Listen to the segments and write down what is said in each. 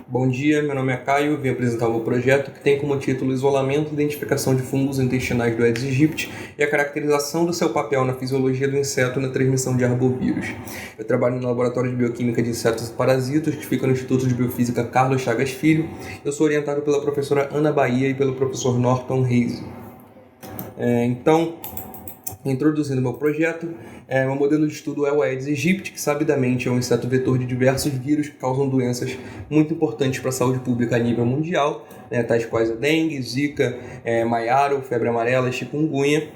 Bom dia, meu nome é Caio, vim apresentar o meu projeto que tem como título Isolamento e Identificação de Fungos Intestinais do Aedes aegypti e a caracterização do seu papel na fisiologia do inseto na transmissão de arbovírus. Eu trabalho no Laboratório de Bioquímica de Insetos e Parasitos, que fica no Instituto de Biofísica Carlos Chagas Filho. Eu sou orientado pela professora Ana Bahia e pelo professor Norton Reis. Introduzindo meu projeto, meu modelo de estudo é o Aedes aegypti, que sabidamente é um inseto vetor de diversos vírus que causam doenças muito importantes para a saúde pública a nível mundial, tais quais a dengue, zika, maiaro, febre amarela e chikungunya.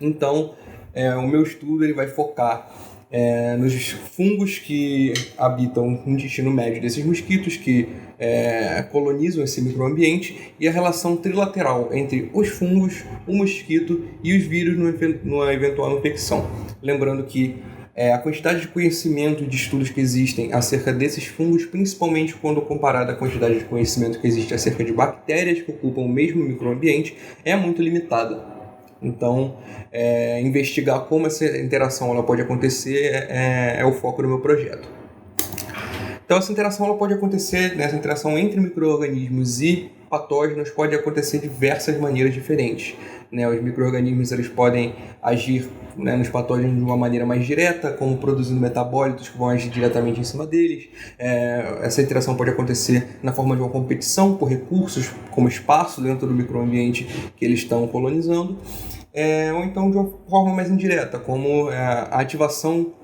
Então, o meu estudo ele vai focar nos fungos que habitam no intestino médio desses mosquitos, que colonizam esse microambiente, e a relação trilateral entre os fungos, o mosquito e os vírus numa eventual infecção. Lembrando que a quantidade de conhecimento e de estudos que existem acerca desses fungos, principalmente quando comparada à quantidade de conhecimento que existe acerca de bactérias que ocupam o mesmo microambiente, é muito limitada. Então, investigar como essa interação ela pode acontecer é o foco do meu projeto. Então, essa interação ela pode acontecer, essa interação entre micro-organismos e patógenos pode acontecer de diversas maneiras diferentes. Os micro-organismos eles podem agir nos patógenos de uma maneira mais direta, como produzindo metabólitos que vão agir diretamente em cima deles. Essa interação pode acontecer na forma de uma competição por recursos, como espaço dentro do microambiente que eles estão colonizando. Ou então de uma forma mais indireta, como a ativação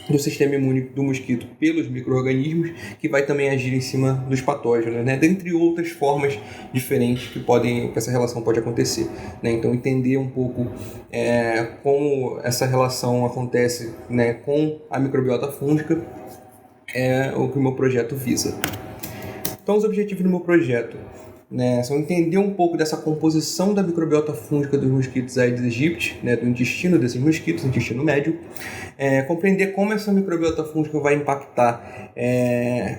do sistema imune do mosquito pelos micro-organismos, que vai também agir em cima dos patógenos, dentre outras formas diferentes que essa relação pode acontecer. Então, entender um pouco como essa relação acontece com a microbiota fúngica é o que o meu projeto visa. Então, os objetivos do meu projeto são entender um pouco dessa composição da microbiota fúngica dos mosquitos Aedes aegypti, do intestino desses mosquitos, intestino médio, compreender como essa microbiota fúngica vai impactar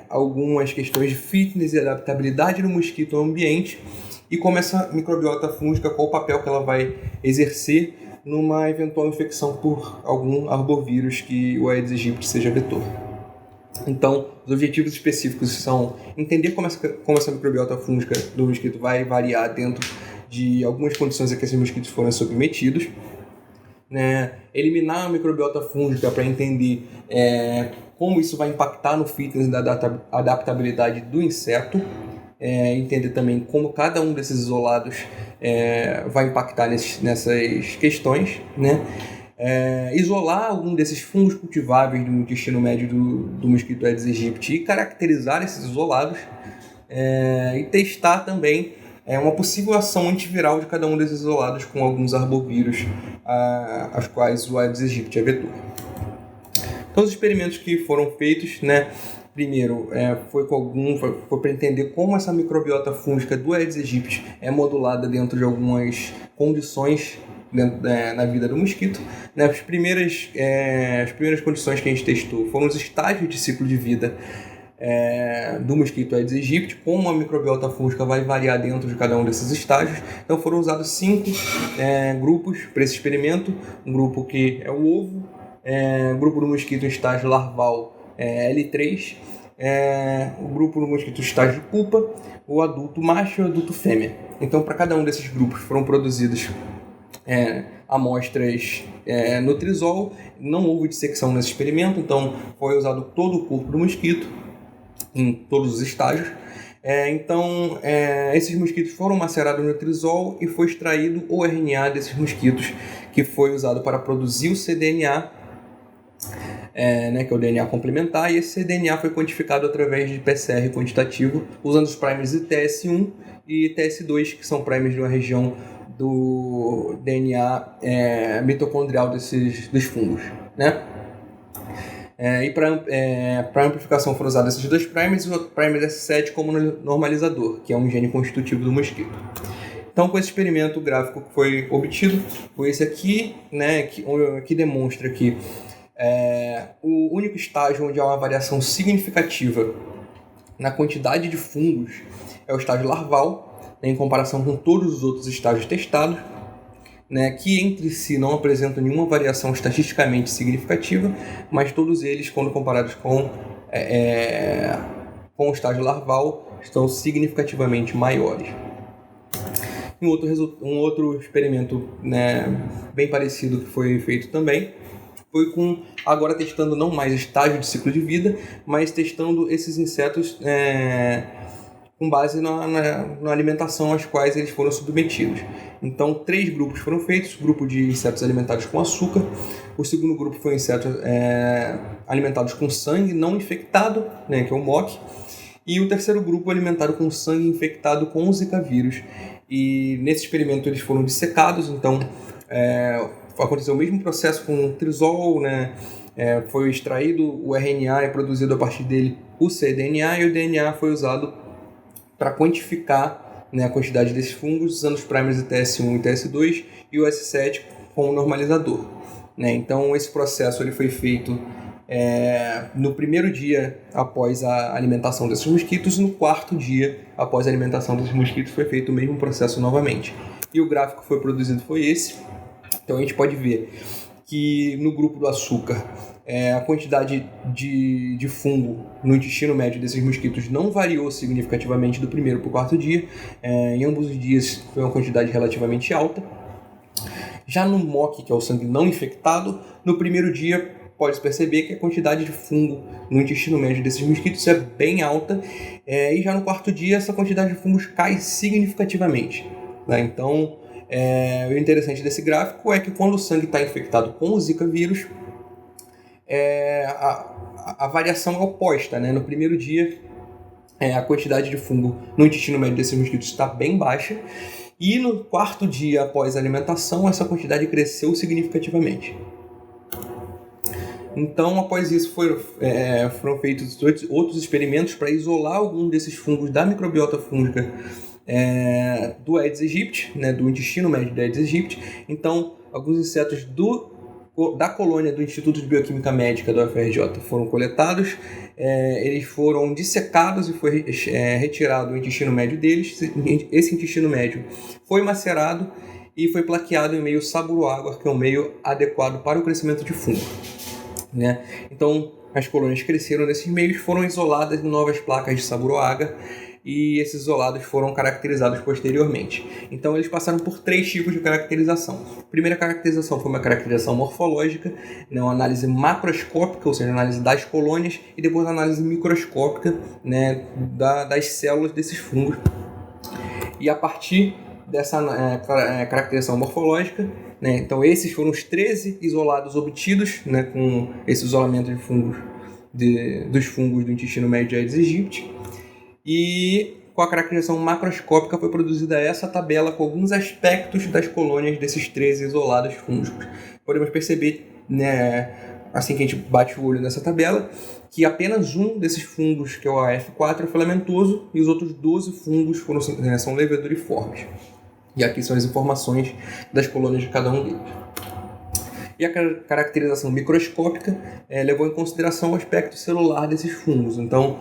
algumas questões de fitness e adaptabilidade do mosquito ao ambiente, e como essa microbiota fúngica, qual o papel que ela vai exercer numa eventual infecção por algum arbovírus que o Aedes aegypti seja vetor. Então, os objetivos específicos são entender como essa microbiota fúngica do mosquito vai variar dentro de algumas condições a que esses mosquitos foram submetidos, eliminar a microbiota fúngica para entender como isso vai impactar no fitness da adaptabilidade do inseto, entender também como cada um desses isolados vai impactar nessas questões, isolar algum desses fungos cultiváveis do intestino médio do mosquito Aedes aegypti e caracterizar esses isolados, e testar também uma possível ação antiviral de cada um desses isolados com alguns arbovírus aos quais o Aedes aegypti é vetor. Então, os experimentos que foram feitos, primeiro, foi para entender como essa microbiota fúngica do Aedes aegypti é modulada dentro de algumas condições na vida do mosquito. As primeiras condições que a gente testou foram os estágios de ciclo de vida do mosquito Aedes aegypti, como a microbiota fúngica vai variar dentro de cada um desses estágios. Então foram usados 5 grupos para esse experimento. Um grupo que é o ovo, o grupo do mosquito em estágio larval L3, o grupo do mosquito em estágio de pupa, o adulto macho e o adulto fêmea. Então, para cada um desses grupos foram produzidas amostras Nutrisol. Não houve dissecção nesse experimento, então foi usado todo o corpo do mosquito em todos os estágios. Esses mosquitos foram macerados no Nutrisol e foi extraído o RNA desses mosquitos, que foi usado para produzir o cDNA, que é o DNA complementar, e esse cDNA foi quantificado através de PCR quantitativo, usando os primers de TS1 e TS2, que são primers de uma região do DNA mitocondrial dos fungos. E para amplificação foram usados esses 2 primers e o outro primer S7 como normalizador, que é um gene constitutivo do mosquito. Então, com esse experimento, o gráfico que foi obtido foi esse aqui, que demonstra que o único estágio onde há uma variação significativa na quantidade de fungos é o estágio larval, em comparação com todos os outros estágios testados, que entre si não apresentam nenhuma variação estatisticamente significativa, mas todos eles, quando comparados com com o estágio larval estão significativamente maiores. Um outro experimento, né, bem parecido que foi feito também foi com, agora testando não mais estágio de ciclo de vida, mas testando esses insetos com base na alimentação às quais eles foram submetidos. Então, 3 grupos foram feitos: grupo de insetos alimentados com açúcar, o segundo grupo foi insetos alimentados com sangue não infectado, né, que é o MOC, e o terceiro grupo alimentado com sangue infectado com o Zika vírus. E nesse experimento eles foram dissecados, então aconteceu o mesmo processo com o trisol, né? Foi extraído o RNA e produzido a partir dele o cDNA, e o DNA foi usado para quantificar, né, a quantidade desses fungos, usando os primers TS1 e TS2 e o S7 como normalizador, né? Então esse processo ele foi feito no primeiro dia após a alimentação desses mosquitos, e no quarto dia após a alimentação desses mosquitos foi feito o mesmo processo novamente. E o gráfico que foi produzido foi esse. Então a gente pode ver que no grupo do açúcar a quantidade de fungo no intestino médio desses mosquitos não variou significativamente do primeiro para o quarto dia. Em ambos os dias foi uma quantidade relativamente alta. Já no MOC, que é o sangue não infectado, no primeiro dia pode-se perceber que a quantidade de fungo no intestino médio desses mosquitos é bem alta, e já no quarto dia essa quantidade de fungos cai significativamente, né? Então, o interessante desse gráfico é que quando o sangue está infectado com o Zika vírus, a variação é oposta, né? No primeiro dia, a quantidade de fungo no intestino médio desses mosquitos está bem baixa, e no quarto dia após a alimentação, essa quantidade cresceu significativamente. Então, após isso, foram feitos outros experimentos para isolar algum desses fungos da microbiota fúngica do Aedes aegypti, né, do intestino médio do Aedes aegypti. Então, alguns insetos da colônia do Instituto de Bioquímica Médica da UFRJ foram coletados, eles foram dissecados e foi retirado o intestino médio deles. Esse intestino médio foi macerado e foi plaqueado em meio saburo-agar, que é um meio adequado para o crescimento de fungo, né? Então, as colônias cresceram nesses meios, foram isoladas em novas placas de saburo-agar, e esses isolados foram caracterizados posteriormente. Então, eles passaram por 3 tipos de caracterização. A primeira caracterização foi uma caracterização morfológica, né, uma análise macroscópica, ou seja, análise das colônias, e depois a análise microscópica, né, das células desses fungos. E a partir dessa caracterização morfológica, né, então esses foram os 13 isolados obtidos, né, com esse isolamento de fungos, dos fungos do intestino médio de Aedes aegypti. E com a caracterização macroscópica foi produzida essa tabela com alguns aspectos das colônias desses 13 isolados fúngicos. Podemos perceber, né, assim que a gente bate o olho nessa tabela, que apenas um desses fungos, que é o AF4, é filamentoso, e os outros 12 fungos são leveduriformes. E aqui são as informações das colônias de cada um deles. E a caracterização microscópica levou em consideração o aspecto celular desses fungos. Então,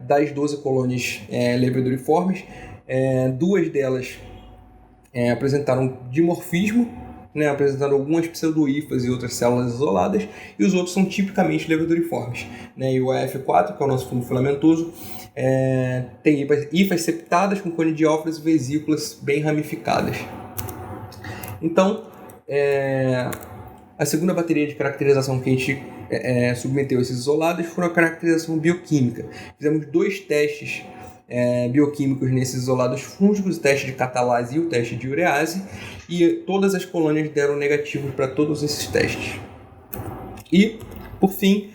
das 12 colônias leveduriformes, 2 delas apresentaram dimorfismo, né, apresentando algumas pseudohifas e outras células isoladas, e os outros são tipicamente leveduriformes, né? E o AF4, que é o nosso fungo filamentoso, tem hifas septadas com conidiófilas e vesículas bem ramificadas. Então, a segunda bateria de caracterização que a gente submeteu a esses isolados foi a caracterização bioquímica. Fizemos 2 testes bioquímicos nesses isolados fúngicos, o teste de catalase e o teste de urease, e todas as colônias deram negativos para todos esses testes. E, por fim,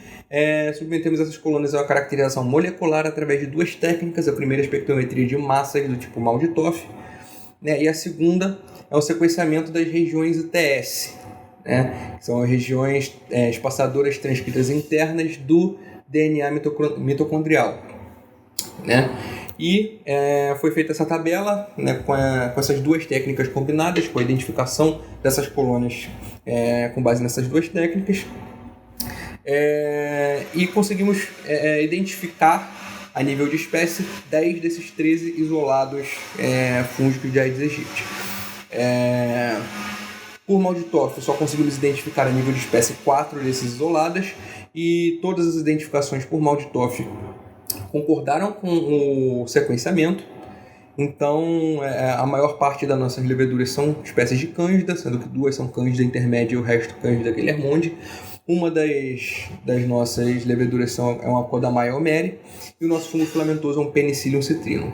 submetemos essas colônias a uma caracterização molecular através de 2 técnicas. A primeira é a espectrometria de massas do tipo Mal-Ditoff, né, e a segunda é o sequenciamento das regiões UTS, né, que são as regiões espaçadoras transcritas internas do DNA mitocondrial, né? E foi feita essa tabela, né, com essas 2 técnicas combinadas, com a identificação dessas colônias com base nessas 2 técnicas, e conseguimos identificar a nível de espécie 10 desses 13 isolados fúngicos de Aedes aegypti. Por Mal-Ditoff, só conseguimos identificar a nível de espécie 4 desses isoladas, e todas as identificações por Mal-Ditoff concordaram com o sequenciamento. Então, a maior parte das nossas leveduras são espécies de Cândida, sendo que 2 são Cândida intermédia e o resto Cândida guilhermondi. Uma das nossas leveduras é uma Codamaya homeri e o nosso fungo filamentoso é um Penicillium citrinum.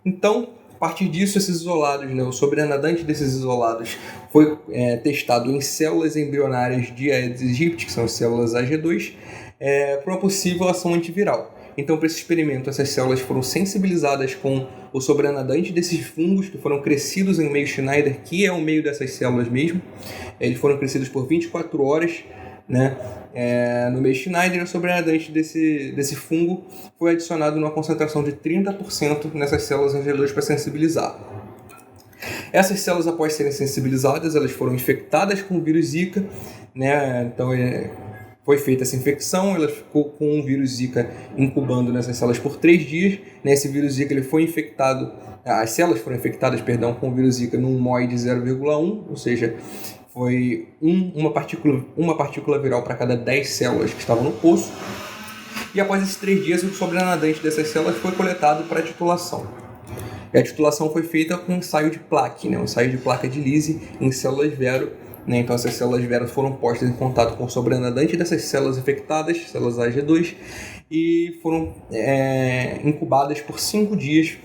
Então, a partir disso, esses isolados, o sobrenadante desses isolados foi testado em células embrionárias de Aedes aegypti, que são as células AG2, para uma possível ação antiviral. Então, para esse experimento, essas células foram sensibilizadas com o sobrenadante desses fungos que foram crescidos em meio Schneider, que é o meio dessas células mesmo. Eles foram crescidos por 24 horas, no meio Schneider. O sobrenadante desse fungo foi adicionado numa concentração de 30% nessas células AG2 para sensibilizar. Essas células, após serem sensibilizadas, elas foram infectadas com o vírus Zika, Então, foi feita essa infecção, ela ficou com o vírus Zika incubando nessas células por 3 dias. Esse vírus Zika ele foi infectado, as células foram infectadas, com o vírus Zika num MOI de 0,1, ou seja, foi uma partícula viral para cada 10 células que estavam no poço. E após esses 3 dias, o sobrenadante dessas células foi coletado para a titulação. E a titulação foi feita com um ensaio de plaque, um ensaio de placa de Lise em células vero. Então, essas células vero foram postas em contato com o sobrenadante dessas células infectadas, células AG2, e foram incubadas por 5 dias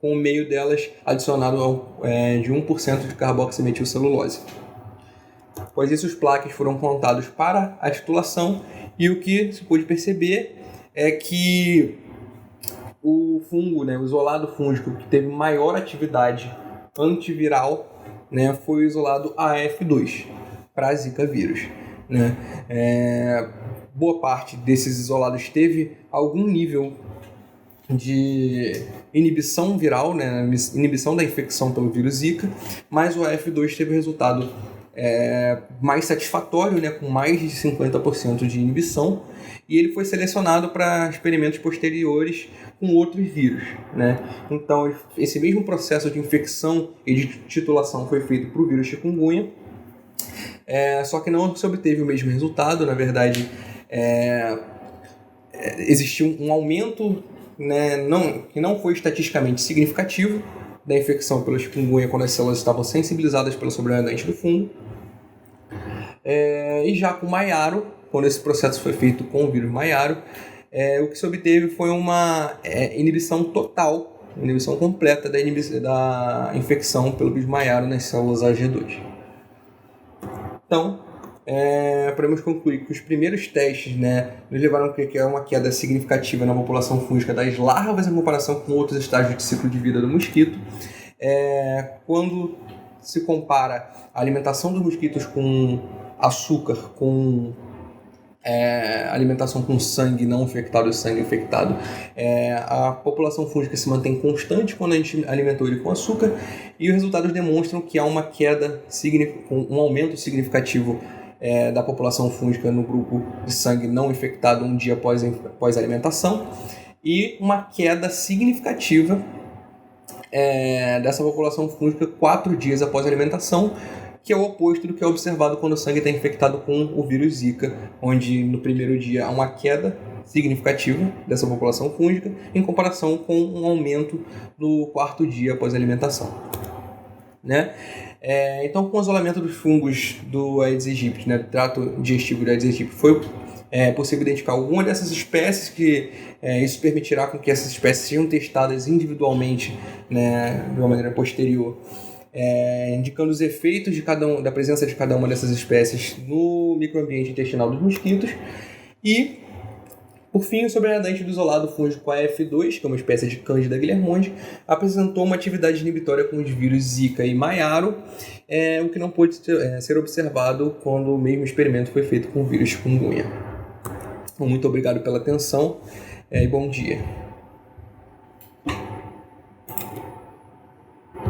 com o meio delas adicionado de 1% de carboximetilcelulose. Após isso, os plaques foram contados para a titulação e o que se pôde perceber é que o fungo, o isolado fúngico que teve maior atividade antiviral foi o isolado AF2 para Zika vírus. Boa parte desses isolados teve algum nível de inibição viral, inibição da infecção pelo vírus Zika, mas o AF2 teve resultado mais satisfatório, com mais de 50% de inibição, e ele foi selecionado para experimentos posteriores com outros vírus. Então, esse mesmo processo de infecção e de titulação foi feito para o vírus chikungunya, só que não se obteve o mesmo resultado. Na verdade, existiu um aumento que não foi estatisticamente significativo da infecção pelo chikungunya quando as células estavam sensibilizadas pelo sobrenadante do fungo. E já com o Maiaro, quando esse processo foi feito com o vírus Maiaro, o que se obteve foi uma inibição total, inibição completa da infecção pelo vírus Maiaro nas células AG2. Então, podemos concluir que os primeiros testes nos levaram a crer que é uma queda significativa na população fúngica das larvas em comparação com outros estágios de ciclo de vida do mosquito. Quando se compara a alimentação dos mosquitos com açúcar, com alimentação com sangue não infectado e sangue infectado, a população fúngica se mantém constante quando a gente alimentou ele com açúcar, e os resultados demonstram que há uma queda, um aumento significativo da população fúngica no grupo de sangue não infectado um dia após a alimentação, e uma queda significativa dessa população fúngica 4 dias após a alimentação, que é o oposto do que é observado quando o sangue está infectado com o vírus Zika, onde no primeiro dia há uma queda significativa dessa população fúngica em comparação com um aumento no 4º dia após a alimentação. Então, com o isolamento dos fungos do Aedes aegypti, do trato digestivo do Aedes aegypti, foi possível identificar alguma dessas espécies, que isso permitirá com que essas espécies sejam testadas individualmente, de uma maneira posterior, indicando os efeitos da presença de cada uma dessas espécies no microambiente intestinal dos mosquitos. E, por fim, o sobrenadante do isolado fúngico AF2, que é uma espécie de Candida guilhermondi, apresentou uma atividade inibitória com os vírus Zika e Maiaro, o que não pôde ser observado quando o mesmo experimento foi feito com o vírus chikungunya. Muito obrigado pela atenção e bom dia.